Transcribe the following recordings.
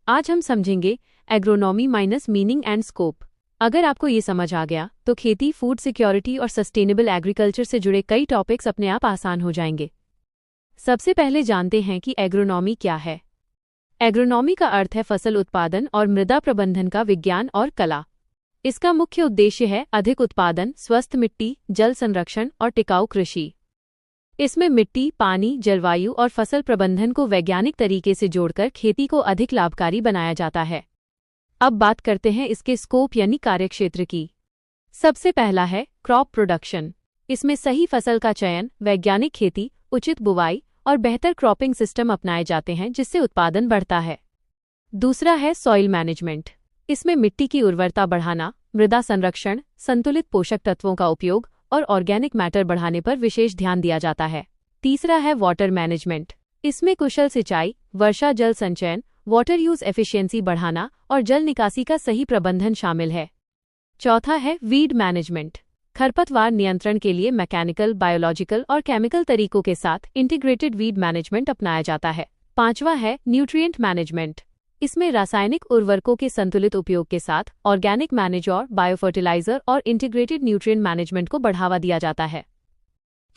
आज हम समझेंगे agronomy minus meaning and scope. अगर आपको ये समझ आ गया तो खेती, फूड सिक्योरिटी और सस्टेनेबल एग्रीकल्चर से जुड़े कई टॉपिक्स अपने आप आसान हो जाएंगे। सबसे पहले जानते हैं कि एग्रोनॉमी क्या है। एग्रोनॉमी का अर्थ है फसल उत्पादन और मृदा प्रबंधन का विज्ञान और कला। इसका मुख्य उद्देश्य है अधिक उत्पादन, स्वस्थ मिट्टी, जल संरक्षण और टिकाऊ कृषि। इसमें मिट्टी, पानी, जलवायु और फसल प्रबंधन को वैज्ञानिक तरीके से जोड़कर खेती को अधिक लाभकारी बनाया जाता है। अब बात करते हैं इसके स्कोप यानी कार्यक्षेत्र की। सबसे पहला है क्रॉप प्रोडक्शन। इसमें सही फसल का चयन, वैज्ञानिक खेती, उचित बुवाई और बेहतर क्रॉपिंग सिस्टम अपनाए जाते हैं जिससे उत्पादन बढ़ता है। दूसरा है सॉइल मैनेजमेंट। इसमें मिट्टी की उर्वरता बढ़ाना, मृदा संरक्षण, संतुलित पोषक तत्वों का उपयोग और ऑर्गेनिक मैटर बढ़ाने पर विशेष ध्यान दिया जाता है। तीसरा है वाटर मैनेजमेंट। इसमें कुशल सिंचाई, वर्षा जल संचयन, वाटर यूज एफिशिएंसी बढ़ाना और जल निकासी का सही प्रबंधन शामिल है। चौथा है वीड मैनेजमेंट। खरपतवार नियंत्रण के लिए मैकेनिकल, बायोलॉजिकल और केमिकल तरीकों के साथ इंटीग्रेटेड वीड मैनेजमेंट अपनाया जाता है। पांचवा है न्यूट्रिएंट मैनेजमेंट। इसमें रासायनिक उर्वरकों के संतुलित उपयोग के साथ ऑर्गेनिक मैनेजर, बायोफर्टिलाइजर और इंटीग्रेटेड न्यूट्रिएंट मैनेजमेंट को बढ़ावा दिया जाता है।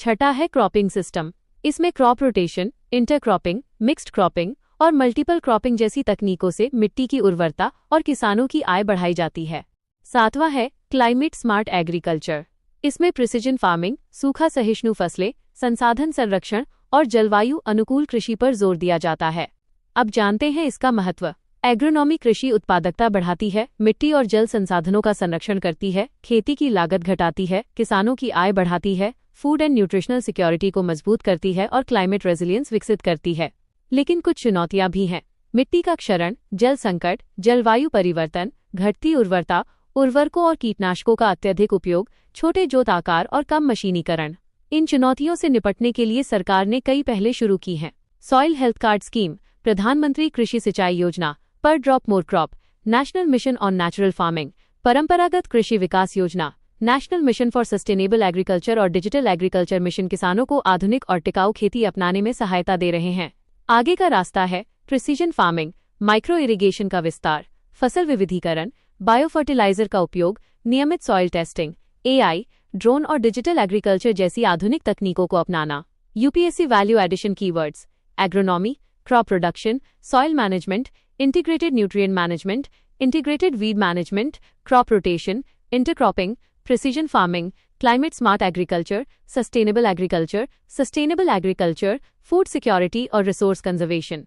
छठा है क्रॉपिंग सिस्टम। इसमें crop rotation, intercropping, mixed cropping और मल्टीपल क्रॉपिंग जैसी तकनीकों से मिट्टी की उर्वरता और किसानों की आय बढ़ाई जाती है। सातवां है क्लाइमेट स्मार्ट एग्रीकल्चर। इसमें प्रिसिजन फार्मिंग, सूखा सहिष्णु फसलें, संसाधन संरक्षण और जलवायु अनुकूल कृषि पर जोर दिया जाता है। अब जानते हैं इसका महत्व। एग्रोनॉमी कृषि उत्पादकता बढ़ाती है, मिट्टी और जल संसाधनों का संरक्षण करती है, खेती की लागत घटाती है, किसानों की आय बढ़ाती है, फूड एंड न्यूट्रिशनल सिक्योरिटी को मजबूत करती है और क्लाइमेट रेजिलियंस विकसित करती है। लेकिन कुछ चुनौतियां भी हैं। मिट्टी का क्षरण, जल संकट, जलवायु परिवर्तन, घटती उर्वरता, उर्वरकों और कीटनाशकों का अत्यधिक उपयोग, छोटे जोत आकार और कम मशीनीकरण। इन चुनौतियों से निपटने के लिए सरकार ने कई पहले शुरू की हैं। सॉइल हेल्थ कार्ड स्कीम, प्रधानमंत्री कृषि सिंचाई योजना, पर drop more crop, national mission on natural farming, परंपरागत कृषि विकास योजना, national mission for sustainable agriculture और डिजिटल एग्रीकल्चर मिशन किसानों को आधुनिक और टिकाऊ खेती अपनाने में सहायता दे रहे हैं। आगे का रास्ता है प्रिसीजन फार्मिंग, माइक्रो इरिगेशन का विस्तार, फसल विविधीकरण, बायोफर्टिलाइजर का उपयोग, नियमित सॉइल टेस्टिंग, एआई, ड्रोन और डिजिटल एग्रीकल्चर जैसी आधुनिक तकनीकों को अपनाना। UPSC value addition keywords: agronomy, crop production, soil management, integrated nutrient management, integrated weed management, crop rotation, intercropping, precision farming, climate smart agriculture, sustainable agriculture, food security और resource conservation.